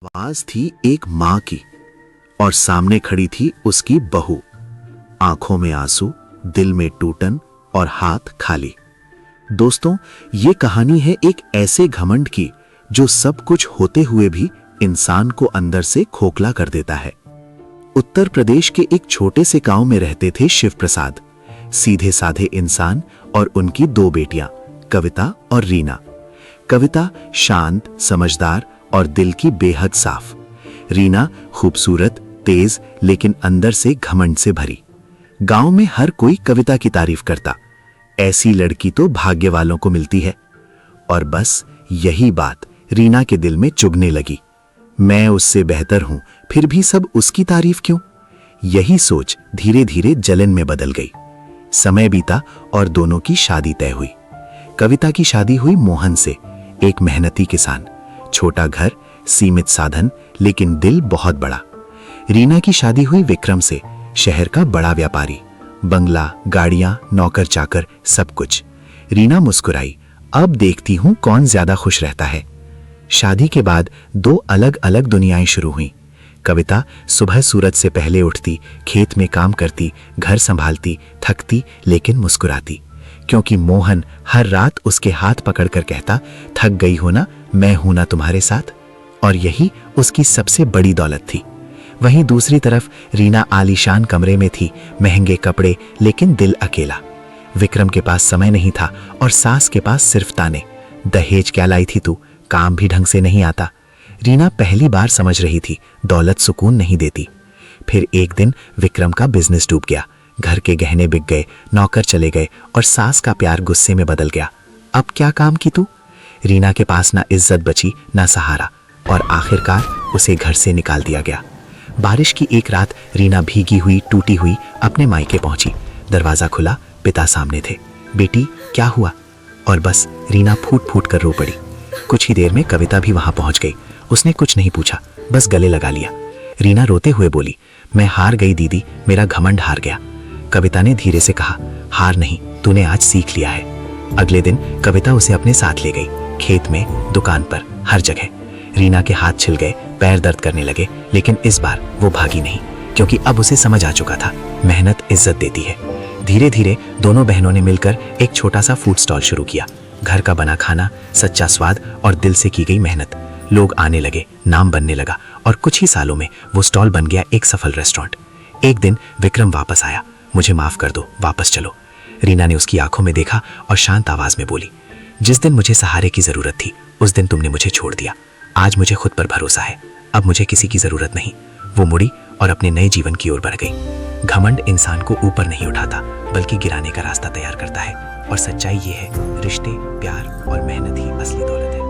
आवाज थी एक माँ की और सामने खड़ी थी उसकी बहू। आंखों में आंसू, दिल में टूटन और हाथ खाली। दोस्तों, ये कहानी है एक ऐसे घमंड की जो सब कुछ होते हुए भी इंसान को अंदर से खोखला कर देता है। उत्तर प्रदेश के एक छोटे से गांव में रहते थे शिव प्रसाद, सीधे साधे इंसान, और उनकी दो बेटियां, कविता और रीना। कविता शांत, समझदार और दिल की बेहद साफ। रीना खूबसूरत, तेज, लेकिन अंदर से घमंड से भरी। गांव में हर कोई कविता की तारीफ करता, ऐसी लड़की तो भाग्य वालों को मिलती है। और बस यही बात रीना के दिल में चुभने लगी। मैं उससे बेहतर हूं, फिर भी सब उसकी तारीफ क्यों? यही सोच धीरे धीरे जलन में बदल गई। समय बीता और दोनों की शादी तय हुई। कविता की शादी हुई मोहन से, एक मेहनती किसान। छोटा घर, सीमित साधन, लेकिन दिल बहुत बड़ा। रीना की शादी हुई विक्रम से, शहर का बड़ा व्यापारी। बंगला, गाड़ियां, नौकर चाकर, सब कुछ। रीना मुस्कुराई, अब देखती हूं कौन ज्यादा खुश रहता है। शादी के बाद दो अलग अलग दुनियाएं शुरू हुईं। कविता सुबह सूरज से पहले उठती, खेत में काम करती, घर संभालती, थकती लेकिन मुस्कुराती, क्योंकि मोहन हर रात उसके हाथ पकड़कर कहता, थक गई हो ना, मैं हूं ना तुम्हारे साथ। और यही उसकी सबसे बड़ी दौलत थी। वहीं दूसरी तरफ रीना आलीशान कमरे में थी, महंगे कपड़े, लेकिन दिल अकेला। विक्रम के पास समय नहीं था और सास के पास सिर्फ ताने। दहेज क्या लाई थी तू, काम भी ढंग से नहीं आता। रीना पहली बार समझ रही थी, दौलत सुकून नहीं देती। फिर एक दिन विक्रम का बिजनेस डूब गया। घर के गहने बिक गए, नौकर चले गए और सास का प्यार गुस्से में बदल गया। अब क्या काम की तू? रीना के पास ना इज्जत बची, ना सहारा, और आखिरकार उसे घर से निकाल दिया गया। बारिश की एक रात रीना भीगी हुई, टूटी हुई अपने मायके पहुंची। दरवाजा खुला, पिता सामने थे। बेटी, क्या हुआ? और बस रीना फूट फूट कर रो पड़ी। कुछ ही देर में कविता भी वहां पहुंच गई। उसने कुछ नहीं पूछा, बस गले लगा लिया। रीना रोते हुए बोली, मैं हार गई दीदी, मेरा घमंड हार गया। कविता ने धीरे से कहा, हार नहीं, तूने आज सीख लिया है। अगले दिन कविता उसे अपने साथ ले गई, खेत में, दुकान पर, हर जगह। रीना के हाथ छिल गए, पैर दर्द करने लगे, लेकिन इस बार वो भागी नहीं, क्योंकि अब उसे समझ आ चुका था, मेहनत इज्जत देती है। धीरे धीरे दोनों बहनों ने मिलकर एक छोटा सा फूड स्टॉल शुरू किया। घर का बना खाना, सच्चा स्वाद और दिल से की गई मेहनत। लोग आने लगे, नाम बनने लगा, और कुछ ही सालों में वो स्टॉल बन गया एक सफल रेस्टोरेंट। एक दिन विक्रम वापस आया, मुझे माफ कर दो, वापस चलो। रीना ने उसकी आंखों में देखा और शांत आवाज में बोली, जिस दिन मुझे सहारे की जरूरत थी, उस दिन तुमने मुझे छोड़ दिया। आज मुझे खुद पर भरोसा है, अब मुझे किसी की जरूरत नहीं। वो मुड़ी और अपने नए जीवन की ओर बढ़ गई। घमंड इंसान को ऊपर नहीं उठाता, बल्कि गिराने का रास्ता तैयार करता है। और सच्चाई ये है, रिश्ते, प्यार और मेहनत ही असली दौलत है।